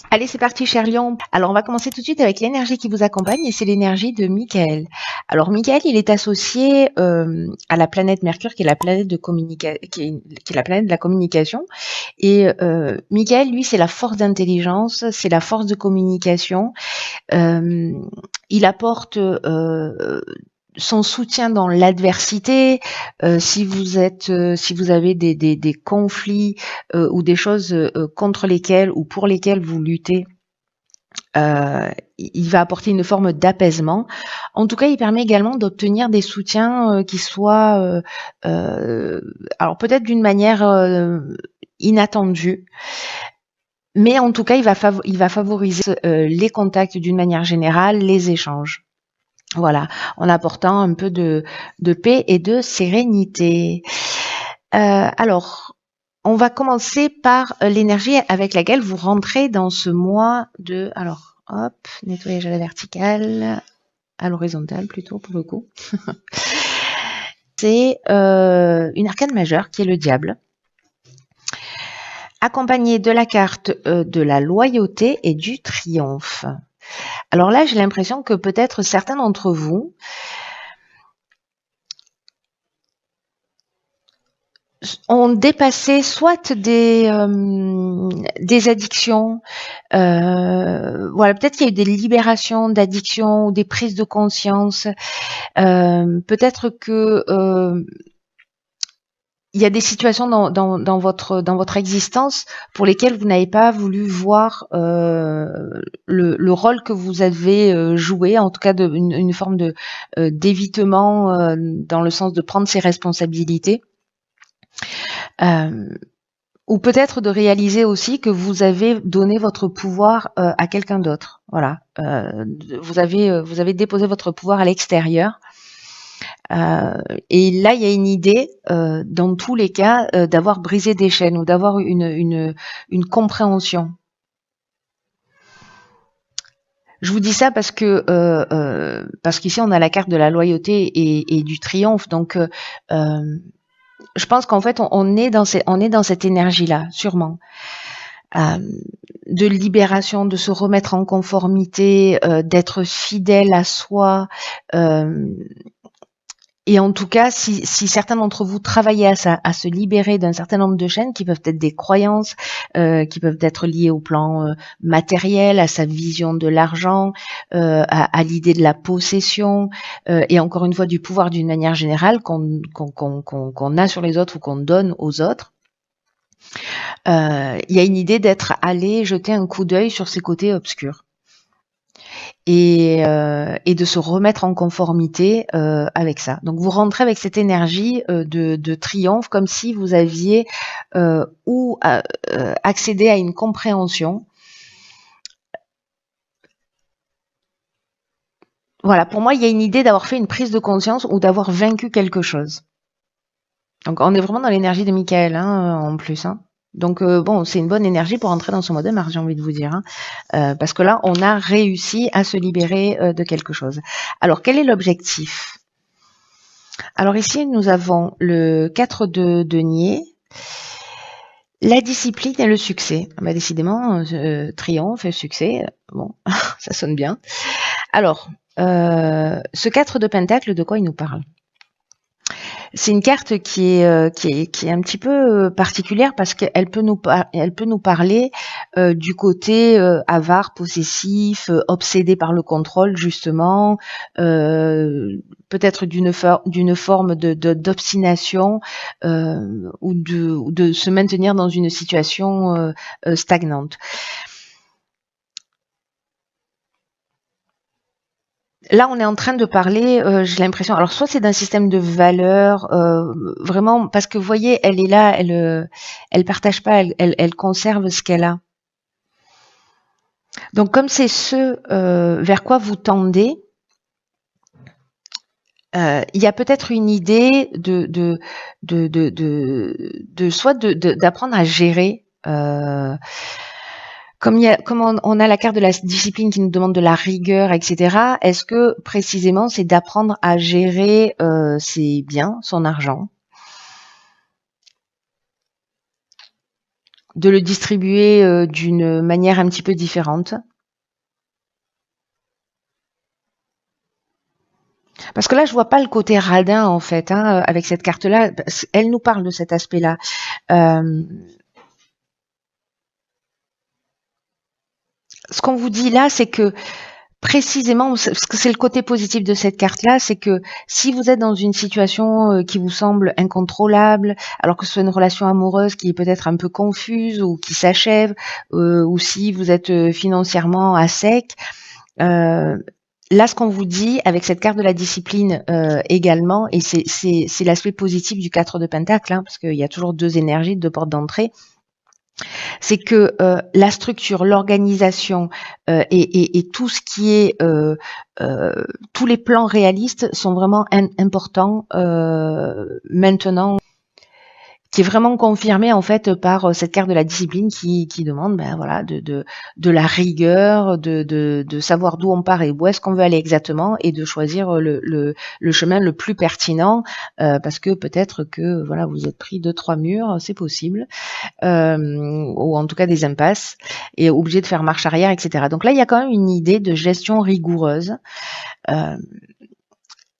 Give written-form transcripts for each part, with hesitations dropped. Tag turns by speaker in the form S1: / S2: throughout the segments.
S1: Allez, c'est parti, cher Lion. Alors, on va commencer tout de suite avec l'énergie qui vous accompagne et c'est l'énergie de Michael. Alors, Michael, il est associé à la planète Mercure, qui est la planète de qui est la planète de la communication. Et Michael, lui, c'est la force d'intelligence, c'est la force de communication. Euh, il apporte son soutien dans l'adversité. Si vous avez des conflits ou des choses contre lesquelles ou pour lesquelles vous luttez, il va apporter une forme d'apaisement. En tout cas, il permet également d'obtenir des soutiens qui soient, alors peut-être d'une manière inattendue, mais en tout cas, il va favoriser les contacts d'une manière générale, les échanges. Voilà, en apportant un peu de paix et de sérénité. Alors, on va commencer par l'énergie avec laquelle vous rentrez dans ce mois de... Alors, hop, nettoyage à la verticale, à l'horizontale plutôt pour le coup. C'est une arcane majeure qui est le diable, accompagnée de la carte de la loyauté et du triomphe. Alors là, j'ai l'impression que peut-être certains d'entre vous ont dépassé soit des addictions, voilà, peut-être qu'il y a eu des libérations d'addictions ou des prises de conscience. Peut-être que il y a des situations dans votre existence pour lesquelles vous n'avez pas voulu voir le rôle que vous avez joué, en tout cas une forme de d'évitement dans le sens de prendre ses responsabilités. Euh, ou peut-être de réaliser aussi que vous avez donné votre pouvoir à quelqu'un d'autre. Voilà, vous avez déposé votre pouvoir à l'extérieur. Et là, il y a une idée, dans tous les cas, d'avoir brisé des chaînes ou d'avoir une compréhension. Je vous dis ça parce qu'ici on a la carte de la loyauté et du triomphe. Donc, je pense qu'en fait on est dans cette énergie-là, sûrement. Euh, de libération, de se remettre en conformité, d'être fidèle à soi. euh, et en tout cas, si certains d'entre vous travaillez à ça, à se libérer d'un certain nombre de chaînes qui peuvent être des croyances, qui peuvent être liées au plan matériel, à sa vision de l'argent, à l'idée de la possession, et encore une fois du pouvoir d'une manière générale qu'on a sur les autres ou qu'on donne aux autres. Il y a une idée d'être allé jeter un coup d'œil sur ses côtés obscurs et de se remettre en conformité avec ça. Donc vous rentrez avec cette énergie de triomphe, comme si vous aviez accédé à une compréhension. Voilà, pour moi, il y a une idée d'avoir fait une prise de conscience ou d'avoir vaincu quelque chose. Donc on est vraiment dans l'énergie de Michael, hein, en plus. Hein. Donc bon, c'est une bonne énergie pour entrer dans ce mois de mars, j'ai envie de vous dire. Hein. Parce que là, on a réussi à se libérer de quelque chose. Alors, quel est l'objectif? Alors ici, nous avons le 4 de denier, la discipline et le succès. Bah, décidément, triomphe et succès, bon, ça sonne bien. Alors, ce 4 de pentacle, de quoi il nous parle? C'est une carte qui est un petit peu particulière parce qu'elle elle peut nous parler du côté avare, possessif, obsédé par le contrôle justement, peut-être d'une forme d'obstination ou de se maintenir dans une situation stagnante. Là, on est en train de parler, j'ai l'impression, alors soit c'est d'un système de valeurs, vraiment, parce que vous voyez, elle est là, elle partage pas, elle conserve ce qu'elle a. Donc, comme c'est ce vers quoi vous tendez, il y a peut-être une idée soit d'apprendre à gérer. Comme on a la carte de la discipline qui nous demande de la rigueur, etc., est-ce que précisément c'est d'apprendre à gérer ses biens, son argent? de le distribuer d'une manière un petit peu différente. Parce que là, je vois pas le côté radin en fait, hein, avec cette carte-là. Elle nous parle de cet aspect-là. Ce qu'on vous dit là, c'est que précisément, parce que c'est le côté positif de cette carte-là, c'est que si vous êtes dans une situation qui vous semble incontrôlable, alors que ce soit une relation amoureuse qui est peut-être un peu confuse ou qui s'achève, ou si vous êtes financièrement à sec, là, ce qu'on vous dit avec cette carte de la discipline également, et c'est l'aspect positif du 4 de Pentacle, hein, parce qu'il y a toujours deux énergies, deux portes d'entrée, c'est que la structure, l'organisation et tout ce qui est tous les plans réalistes sont vraiment importants maintenant, qui est vraiment confirmé en fait par cette carte de la discipline qui demande ben voilà de la rigueur, de savoir d'où on part et où est-ce qu'on veut aller exactement et de choisir le chemin le plus pertinent parce que peut-être que voilà vous êtes pris 2-3 murs, c'est possible, ou en tout cas des impasses et obligé de faire marche arrière, etc. Donc là il y a quand même une idée de gestion rigoureuse.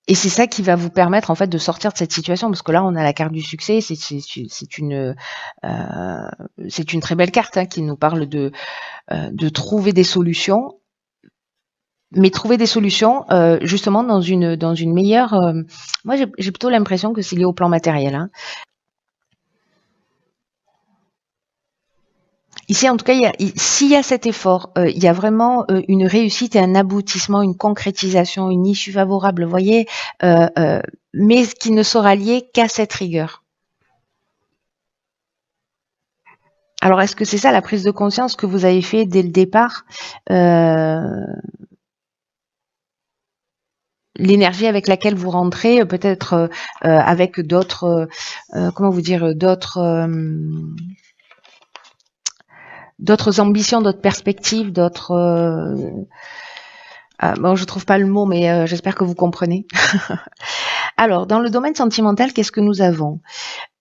S1: Et c'est ça qui va vous permettre en fait de sortir de cette situation, parce que là on a la carte du succès, c'est une très belle carte hein, qui nous parle de trouver des solutions, mais trouver des solutions justement dans une meilleure. Moi j'ai plutôt l'impression que c'est lié au plan matériel. Hein. Ici, en tout cas, s'il y a cet effort, il y a vraiment une réussite et un aboutissement, une concrétisation, une issue favorable, vous voyez, mais qui ne sera lié qu'à cette rigueur. Alors, est-ce que c'est ça la prise de conscience que vous avez fait dès le départ l'énergie avec laquelle vous rentrez, peut-être avec d'autres, comment vous dire, d'autres ambitions, d'autres perspectives, d'autres. Bon, je trouve pas le mot, mais j'espère que vous comprenez. Alors, dans le domaine sentimental, qu'est-ce que nous avons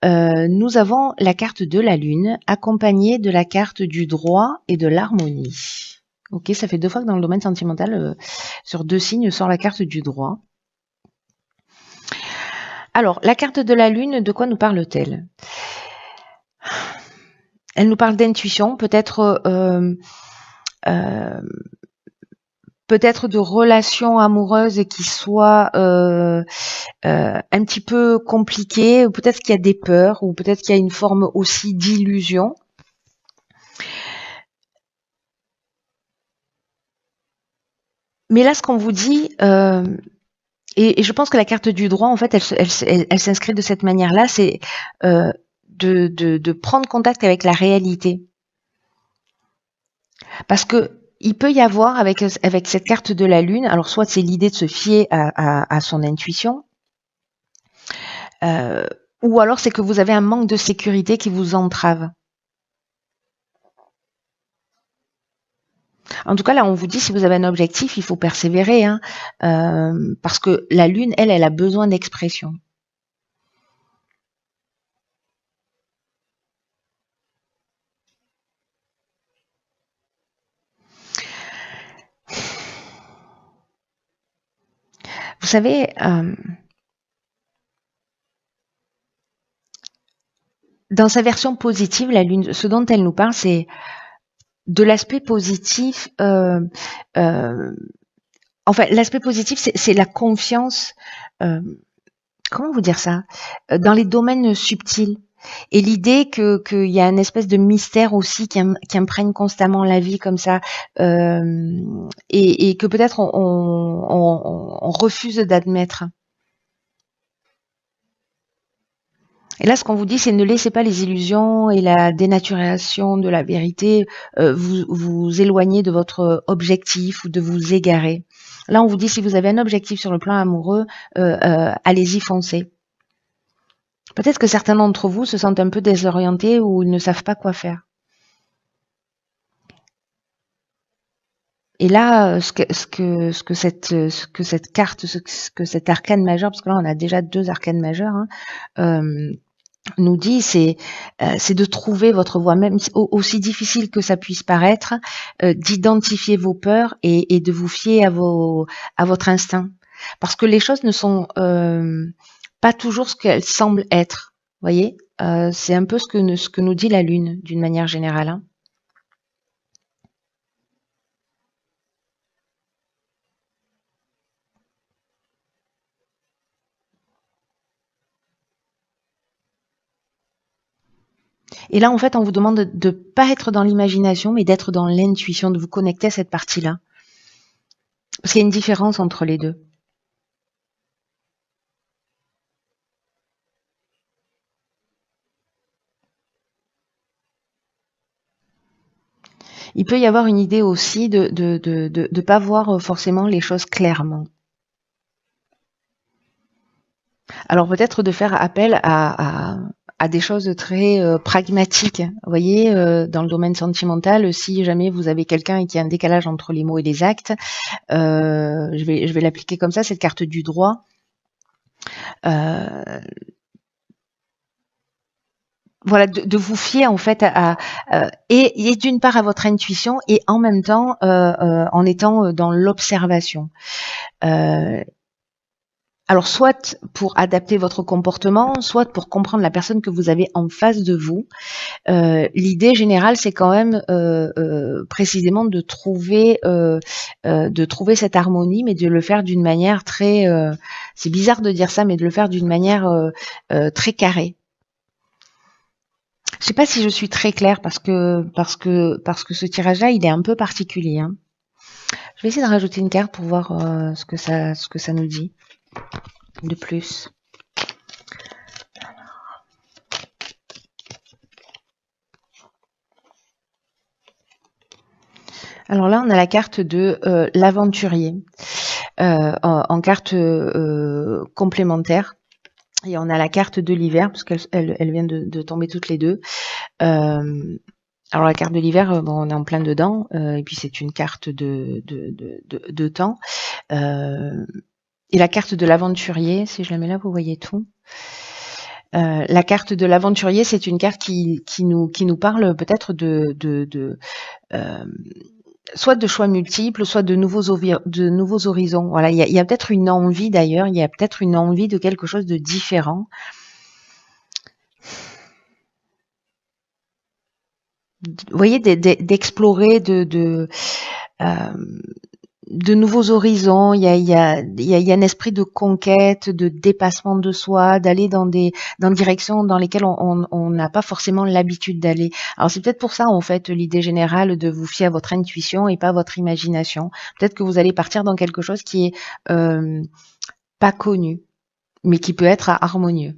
S1: nous avons la carte de la Lune, accompagnée de la carte du droit et de l'harmonie. Ok, ça fait 2 fois que dans le domaine sentimental, sur 2 signes, sort la carte du droit. Alors, la carte de la Lune, de quoi nous parle-t-elle? Elle nous parle d'intuition, peut-être de relations amoureuses qui soient un petit peu compliquées, ou peut-être qu'il y a des peurs, ou peut-être qu'il y a une forme aussi d'illusion. Mais là, ce qu'on vous dit, et je pense que la carte du droit, en fait, elle s'inscrit de cette manière-là, c'est de prendre contact avec la réalité. Parce que il peut y avoir avec cette carte de la Lune, alors soit c'est l'idée de se fier à son intuition, ou alors c'est que vous avez un manque de sécurité qui vous entrave. En tout cas, là, on vous dit, si vous avez un objectif, il faut persévérer, hein, parce que la Lune, elle a besoin d'expression. Vous savez, dans sa version positive, la Lune, ce dont elle nous parle, c'est de l'aspect positif. Enfin, l'aspect positif, c'est la confiance. Comment vous dire ça? Dans les domaines subtils. Et l'idée qu'il y a une espèce de mystère aussi qui imprègne constamment la vie comme ça, et que peut-être on refuse d'admettre. Et là, ce qu'on vous dit, c'est ne laissez pas les illusions et la dénaturation de la vérité vous éloigner de votre objectif ou de vous égarer. Là, on vous dit, si vous avez un objectif sur le plan amoureux, allez-y, foncez. Peut-être que certains d'entre vous se sentent un peu désorientés ou ils ne savent pas quoi faire. Et là, ce que cette carte, ce que cet arcane majeur, parce que là on a déjà 2 arcanes majeurs, hein, nous dit, c'est de trouver votre voie, même aussi difficile que ça puisse paraître, d'identifier vos peurs et de vous fier à votre instinct. Parce que les choses ne sont pas toujours ce qu'elles semblent être. Vous voyez, c'est un peu ce que nous dit la Lune, d'une manière générale. Hein. Et là, en fait, on vous demande de ne pas être dans l'imagination, mais d'être dans l'intuition, de vous connecter à cette partie-là. Parce qu'il y a une différence entre les deux. Il peut y avoir une idée aussi de pas voir forcément les choses clairement. Alors peut-être de faire appel à des choses très pragmatiques. Vous voyez, dans le domaine sentimental, si jamais vous avez quelqu'un qui a un décalage entre les mots et les actes, je vais l'appliquer comme ça, cette carte du droit. Voilà, de vous fier en fait et d'une part à votre intuition et en même temps en étant dans l'observation. Alors soit pour adapter votre comportement, soit pour comprendre la personne que vous avez en face de vous. L'idée générale, c'est quand même précisément de trouver cette harmonie, mais de le faire d'une manière très. C'est bizarre de dire ça, mais de le faire d'une manière très carrée. Je sais pas si je suis très claire parce que ce tirage-là, il est un peu particulier. Hein. Je vais essayer de rajouter une carte pour voir ce que ça nous dit de plus. Alors là, on a la carte de l'aventurier en carte complémentaire. Et on a la carte de l'hiver, parce qu'elle vient de tomber toutes les deux. Alors la carte de l'hiver, bon, on est en plein dedans, et puis c'est une carte de temps. Et la carte de l'aventurier, si je la mets là, vous voyez tout. La carte de l'aventurier, c'est une carte qui nous parle peut-être soit de choix multiples, soit de nouveaux horizons. Voilà, il y a peut-être une envie d'ailleurs, il y a peut-être une envie de quelque chose de différent. Vous voyez, d'explorer de nouveaux horizons. Il y a un esprit de conquête, de dépassement de soi, d'aller dans des directions dans lesquelles on n'a pas forcément l'habitude d'aller. Alors c'est peut-être pour ça en fait l'idée générale de vous fier à votre intuition et pas à votre imagination. Peut-être que vous allez partir dans quelque chose qui est pas connu, mais qui peut être harmonieux.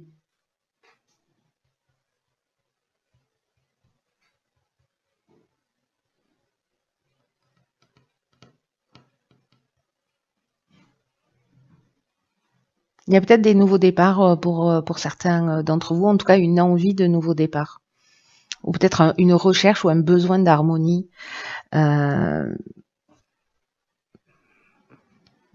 S1: Il y a peut-être des nouveaux départs pour certains d'entre vous, en tout cas une envie de nouveaux départs. Ou peut-être une recherche ou un besoin d'harmonie. Mais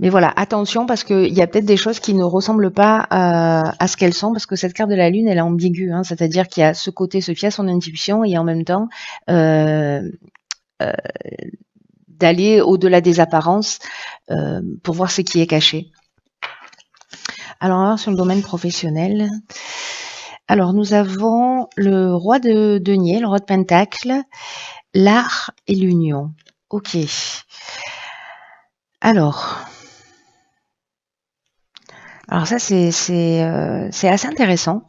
S1: voilà, attention parce qu'il y a peut-être des choses qui ne ressemblent pas à ce qu'elles sont, parce que cette carte de la Lune, elle est ambiguë, hein, c'est-à-dire qu'il y a ce côté se fier à son intuition et en même temps d'aller au-delà des apparences pour voir ce qui est caché. Alors, sur le domaine professionnel, alors nous avons le roi de denier, le roi de pentacle, l'art et l'union. Ok. Alors ça c'est assez intéressant.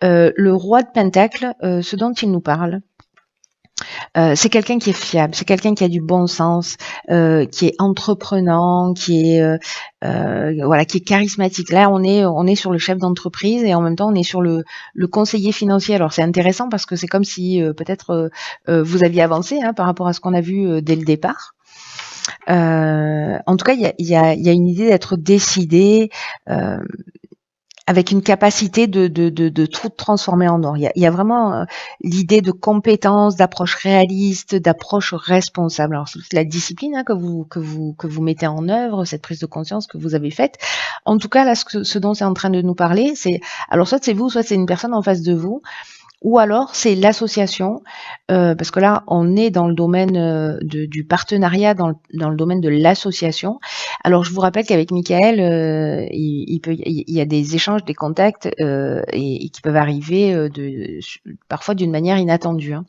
S1: Le roi de pentacle, ce dont il nous parle, c'est quelqu'un qui est fiable, c'est quelqu'un qui a du bon sens, qui est entreprenant, qui est qui est charismatique. Là, on est sur le chef d'entreprise et en même temps on est sur le conseiller financier. Alors c'est intéressant parce que c'est comme si peut-être vous aviez avancé par rapport à ce qu'on a vu dès le départ. En tout cas, il y a une idée d'être décidé. avec une capacité de tout transformer en or. Il y a vraiment l'idée de compétence, d'approche réaliste, d'approche responsable. Alors c'est la discipline hein, que vous mettez en œuvre, cette prise de conscience que vous avez faite. En tout cas, là, ce dont c'est en train de nous parler, c'est alors soit c'est vous, soit c'est une personne en face de vous. Ou alors c'est l'association, parce que là on est dans le domaine du partenariat, dans le domaine de l'association. Alors je vous rappelle qu'avec Michael, il y a des échanges, des contacts et qui peuvent arriver parfois d'une manière inattendue. Hein.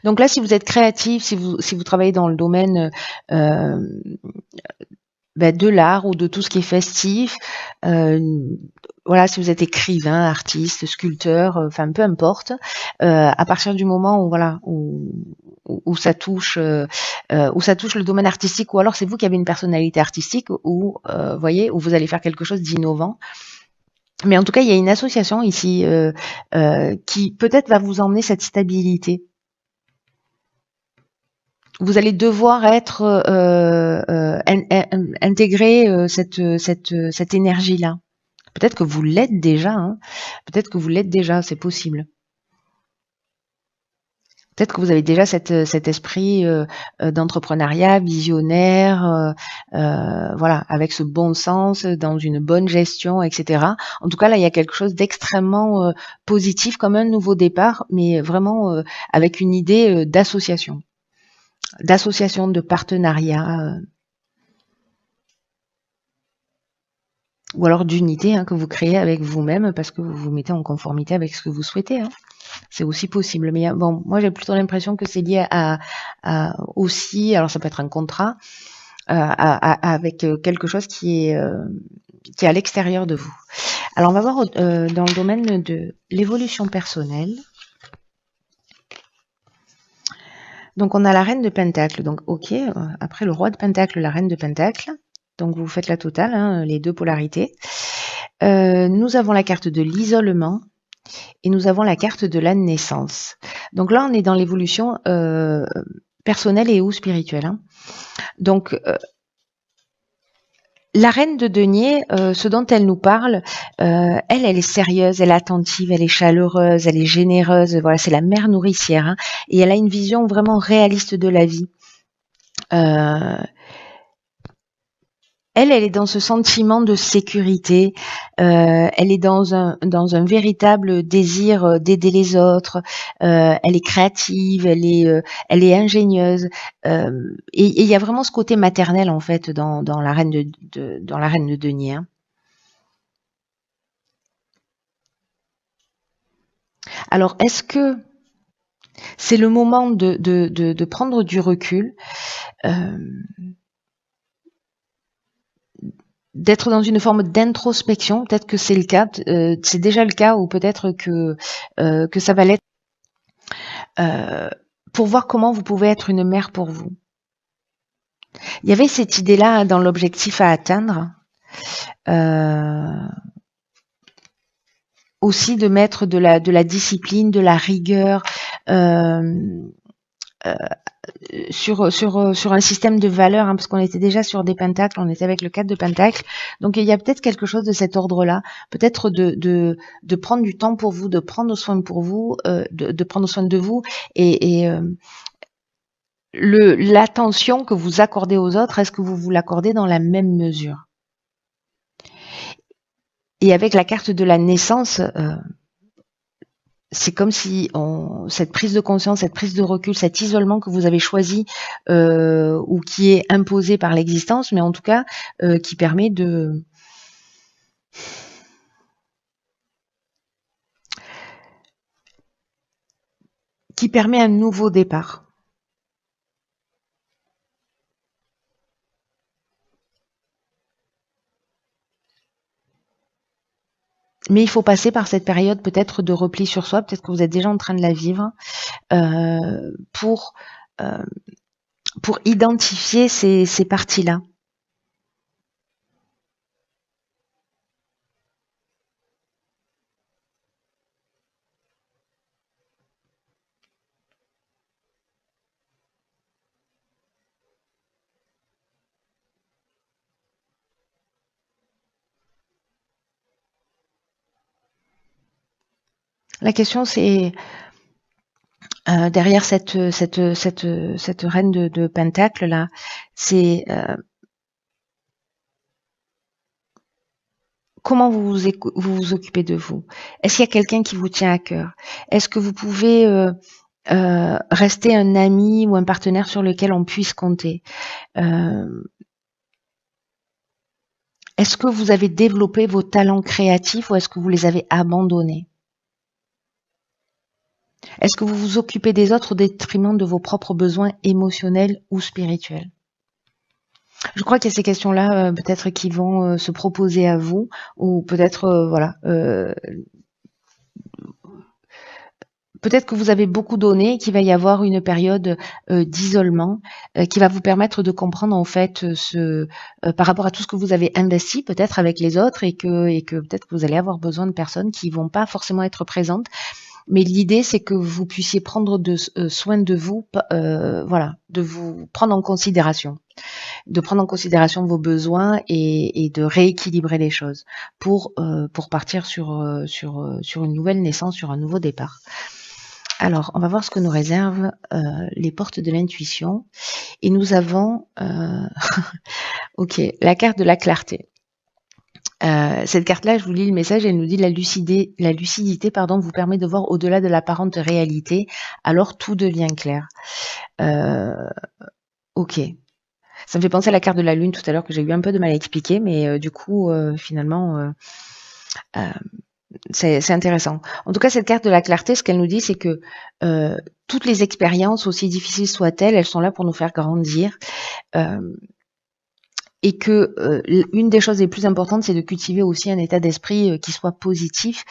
S1: Donc là, si vous êtes créatif, si vous travaillez dans le domaine de l'art ou de tout ce qui est festif, voilà, si vous êtes écrivain, artiste, sculpteur, enfin peu importe, à partir du moment où voilà où ça touche le domaine artistique, ou alors c'est vous qui avez une personnalité artistique, ou voyez, où vous allez faire quelque chose d'innovant. Mais en tout cas, il y a une association ici qui peut-être va vous emmener cette stabilité. Vous allez devoir être intégrer cette énergie-là. Peut-être que vous l'êtes déjà, hein. Peut-être que vous l'êtes déjà, c'est possible. Peut-être que vous avez déjà cet esprit d'entrepreneuriat visionnaire, voilà, avec ce bon sens, dans une bonne gestion, etc. En tout cas, là, il y a quelque chose d'extrêmement positif, comme un nouveau départ, mais vraiment avec une idée d'association, de partenariat, ou alors d'unité hein, que vous créez avec vous-même parce que vous vous mettez en conformité avec ce que vous souhaitez. Hein. C'est aussi possible. Mais bon, moi j'ai plutôt l'impression que c'est lié à aussi, alors ça peut être un contrat, avec quelque chose qui est à l'extérieur de vous. Alors on va voir dans le domaine de l'évolution personnelle. Donc on a la reine de Pentacle. Donc ok, après le roi de Pentacle, la reine de Pentacle. Donc vous faites la totale, hein, les deux polarités. Nous avons la carte de l'isolement et nous avons la carte de la naissance. Donc là, on est dans l'évolution personnelle et ou spirituelle. Hein. Donc, la reine de denier, ce dont elle nous parle, elle est sérieuse, elle est attentive, elle est chaleureuse, elle est généreuse. Voilà, c'est la mère nourricière. Hein, et elle a une vision vraiment réaliste de la vie. Elle est dans ce sentiment de sécurité. Elle est dans un véritable désir d'aider les autres. Elle est créative, elle est ingénieuse. Et il y a vraiment ce côté maternel en fait dans la reine dans la reine de denier. Hein. Alors, est-ce que c'est le moment de prendre du recul? D'être dans une forme d'introspection, peut-être que c'est le cas, c'est déjà le cas, ou peut-être que ça va l'être, pour voir comment vous pouvez être une mère pour vous. Il y avait cette idée-là dans l'objectif à atteindre, aussi de mettre de la discipline, de la rigueur, sur un système de valeurs, hein, parce qu'on était déjà sur des pentacles, on était avec le 4 de pentacles, donc il y a peut-être quelque chose de cet ordre-là, peut-être de prendre du temps pour vous, de prendre soin pour vous, de prendre soin de vous, et l'attention que vous accordez aux autres, est-ce que vous l'accordez dans la même mesure? Et avec la carte de la naissance, c'est comme si cette prise de conscience, cette prise de recul, cet isolement que vous avez choisi ou qui est imposé par l'existence, mais en tout cas qui permet un nouveau départ. Mais il faut passer par cette période peut-être de repli sur soi, peut-être que vous êtes déjà en train de la vivre, pour identifier ces parties-là. La question c'est derrière cette reine de pentacle là, c'est comment vous vous occupez de vous? Est-ce qu'il y a quelqu'un qui vous tient à cœur? Est-ce que vous pouvez rester un ami ou un partenaire sur lequel on puisse compter? Est-ce que vous avez développé vos talents créatifs ou est-ce que vous les avez abandonnés? Est-ce que vous vous occupez des autres au détriment de vos propres besoins émotionnels ou spirituels? Je crois qu'il y a ces questions-là, peut-être qui vont se proposer à vous, ou peut-être, voilà, peut-être que vous avez beaucoup donné et qu'il va y avoir une période d'isolement qui va vous permettre de comprendre en fait par rapport à tout ce que vous avez investi peut-être avec les autres et que peut-être que vous allez avoir besoin de personnes qui vont pas forcément être présentes. Mais l'idée, c'est que vous puissiez prendre soin de vous, voilà, de vous prendre en considération, de prendre en considération vos besoins et de rééquilibrer les choses pour partir sur une nouvelle naissance, sur un nouveau départ. Alors, on va voir ce que nous réservent les portes de l'intuition. Et nous avons, ok, la carte de la clarté. Cette carte-là, je vous lis le message, elle nous dit la lucidité pardon, vous permet de voir au-delà de l'apparente réalité, alors tout devient clair. Ok. Ça me fait penser à la carte de la lune tout à l'heure que j'ai eu un peu de mal à expliquer, mais du coup, finalement, c'est intéressant. En tout cas, cette carte de la clarté, ce qu'elle nous dit, c'est que toutes les expériences, aussi difficiles soient-elles, elles sont là pour nous faire grandir. Et que une des choses les plus importantes, c'est de cultiver aussi un état d'esprit qui soit positif.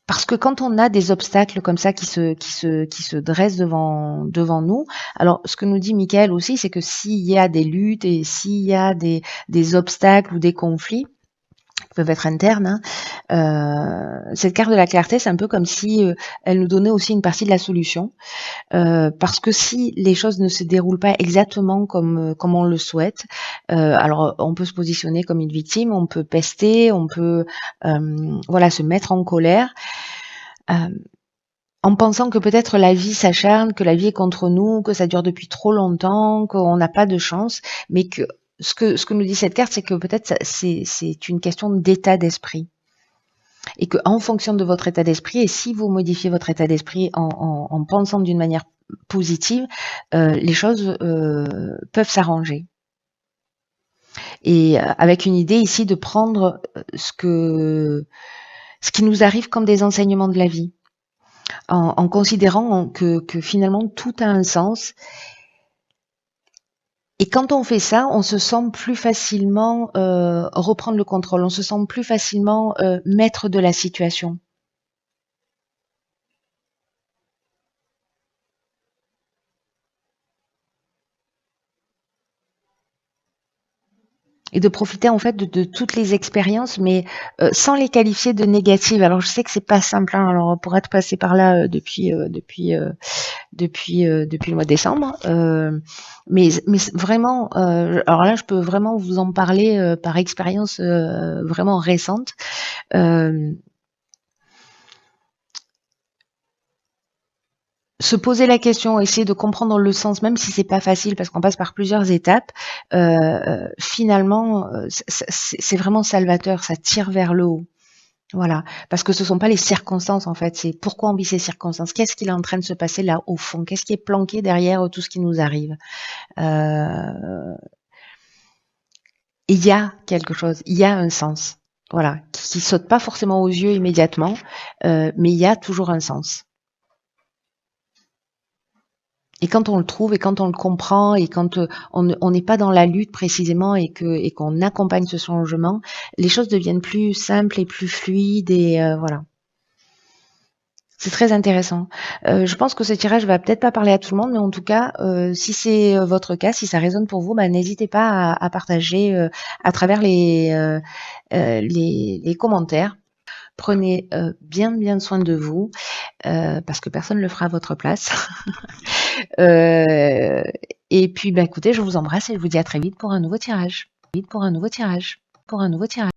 S1: Parce que quand on a des obstacles comme ça qui se dressent devant nous, alors ce que nous dit Michael aussi, c'est que s'il y a des luttes et s'il y a des obstacles ou des conflits, peuvent être internes. Cette carte de la clarté, c'est un peu comme si elle nous donnait aussi une partie de la solution. Parce que si les choses ne se déroulent pas exactement comme on le souhaite, alors on peut se positionner comme une victime, on peut pester, on peut voilà se mettre en colère. En pensant que peut-être la vie s'acharne, que la vie est contre nous, que ça dure depuis trop longtemps, qu'on n'a pas de chance, mais que ce que nous dit cette carte, c'est que peut-être c'est une question d'état d'esprit. Et que en fonction de votre état d'esprit, et si vous modifiez votre état d'esprit en pensant d'une manière positive, les choses peuvent s'arranger. Et avec une idée ici de prendre ce qui nous arrive comme des enseignements de la vie, en considérant que finalement tout a un sens. Et quand on fait ça, on se sent plus facilement reprendre le contrôle, on se sent plus facilement maître de la situation. Et de profiter en fait de toutes les expériences, mais sans les qualifier de négatives. Alors je sais que c'est pas simple, hein, alors pour être passé par là depuis le mois de décembre, mais vraiment, alors là je peux vraiment vous en parler par expérience vraiment récente. Se poser la question, essayer de comprendre le sens, même si c'est pas facile parce qu'on passe par plusieurs étapes, finalement, c'est vraiment salvateur, ça tire vers le haut. Voilà, parce que ce sont pas les circonstances en fait, c'est pourquoi on vit ces circonstances, qu'est-ce qu'il est en train de se passer là au fond, qu'est-ce qui est planqué derrière tout ce qui nous arrive. Il y a quelque chose, il y a un sens, voilà, qui saute pas forcément aux yeux immédiatement, mais il y a toujours un sens. Et quand on le trouve et quand on le comprend et quand on n'est pas dans la lutte précisément et qu'on accompagne ce changement, les choses deviennent plus simples et plus fluides et voilà. C'est très intéressant. Je pense que ce tirage va peut-être pas parler à tout le monde, mais en tout cas, si c'est votre cas, si ça résonne pour vous, bah, n'hésitez pas à partager à travers les commentaires. Prenez bien soin de vous parce que personne ne le fera à votre place. Et puis, bah, écoutez, je vous embrasse et je vous dis à très vite pour un nouveau tirage.